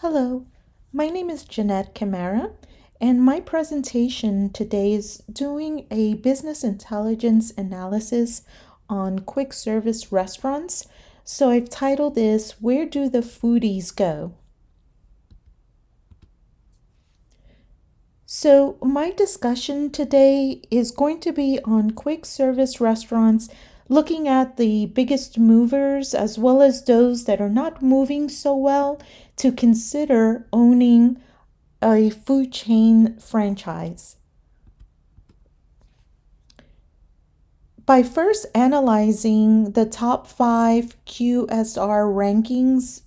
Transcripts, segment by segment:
Hello, my name is Jeanette Camara, and my presentation today is doing a business intelligence analysis on quick service restaurants. So I've titled this, Where Do the Foodies Go? So, my discussion today is going to be on quick service restaurants, looking at the biggest movers as well as those that are not moving so well to consider owning a food chain franchise. By first analyzing the top 5 QSR rankings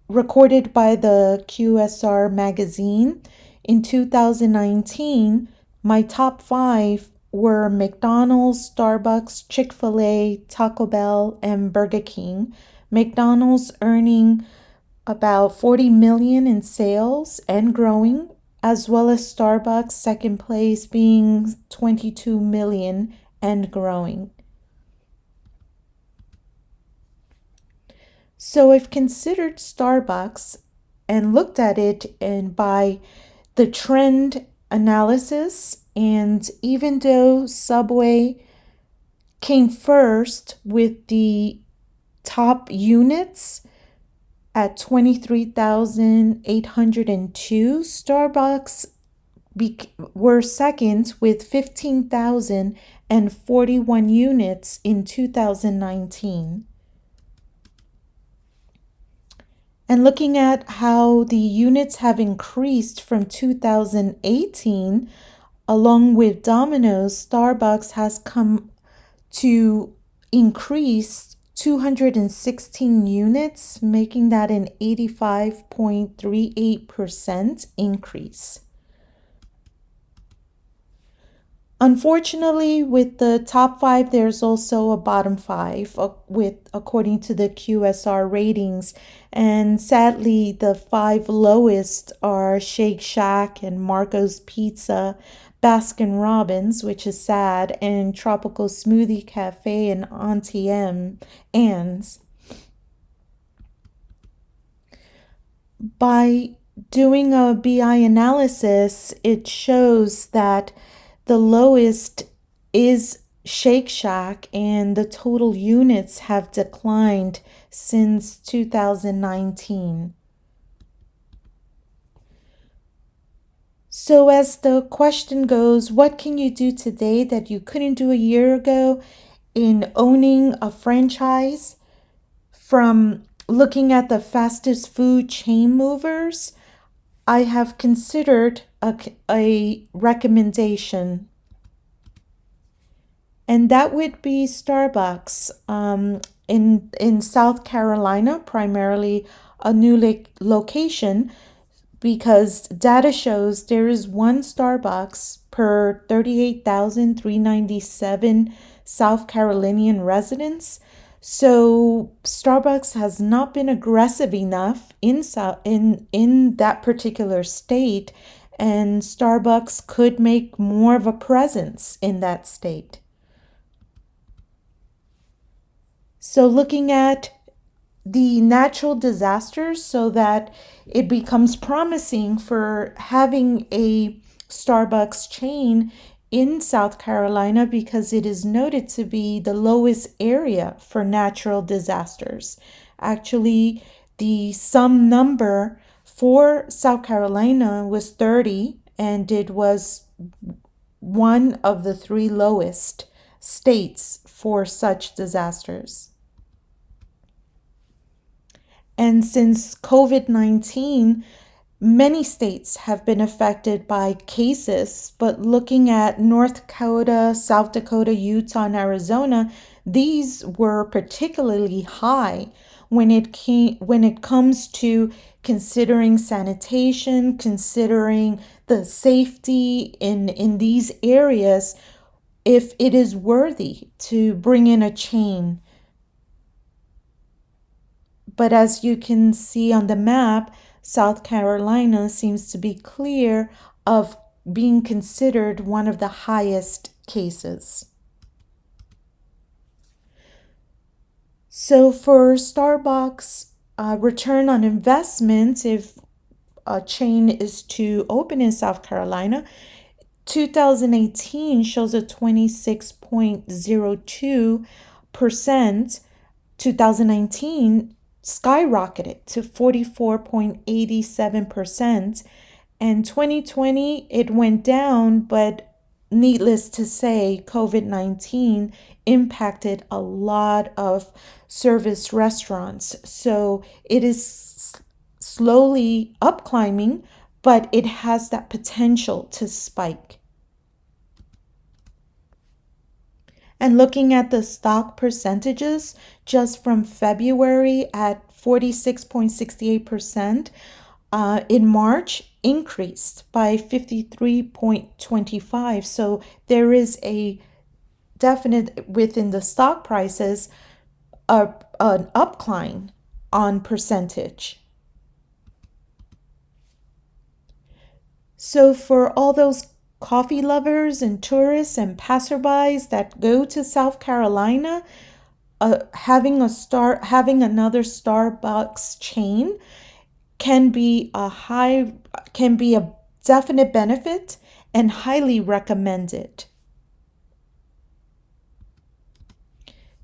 recorded by the QSR magazine in 2019, my top 5 were McDonald's, Starbucks, Chick-fil-A, Taco Bell, and Burger King. McDonald's earning about 40 million in sales and growing, as well as Starbucks second place being 22 million and growing. So I've considered Starbucks and looked at it and by the trend analysis, and even though Subway came first with the top units at 23,802, Starbucks were second with 15,041 units in 2019. And looking at how the units have increased from 2018, along with Domino's, Starbucks has come to increase 216 units, making that an 85.38% increase. Unfortunately, with the top 5, there's also a bottom 5 according to the QSR ratings. And sadly, the 5 lowest are Shake Shack and Marco's Pizza, Baskin Robbins, which is sad, and Tropical Smoothie Cafe and Auntie Anne's. By doing a BI analysis, it shows that the lowest is Shake Shack, and the total units have declined since 2019. So as the question goes, what can you do today that you couldn't do a year ago in owning a franchise? From looking at the fastest food chain movers, I have considered a recommendation, and that would be Starbucks in South Carolina, primarily a new location, because data shows there is one Starbucks per 38,397 South Carolinian residents. So Starbucks has not been aggressive enough in that particular state, and Starbucks could make more of a presence in that state. So looking at the natural disasters so that it becomes promising for having a Starbucks chain in South Carolina, because it is noted to be the lowest area for natural disasters. Actually, the sum number for South Carolina was 30, and it was one of the 3 lowest states for such disasters. And since COVID-19, many states have been affected by cases, but looking at North Dakota, South Dakota, Utah, and Arizona, these were particularly high when it comes to considering sanitation, considering the safety in these areas, if it is worthy to bring in a chain. But as you can see on the map, South Carolina seems to be clear of being considered one of the highest cases. So for Starbucks, return on investment if a chain is to open in South Carolina. 2018 shows a 26.02%. 2019 skyrocketed to 44.87%. And 2020, it went down, but needless to say, COVID-19 impacted a lot of service restaurants. So it is slowly up climbing, but it has that potential to spike. And looking at the stock percentages just from February at 46.68%, in March increased by 53.25. So there is a definite within the stock prices an upcline on percentage. So for all those coffee lovers and tourists and passerbys that go to South Carolina, having another Starbucks chain can be a definite benefit and highly recommended.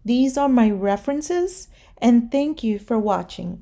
These are my references, and thank you for watching.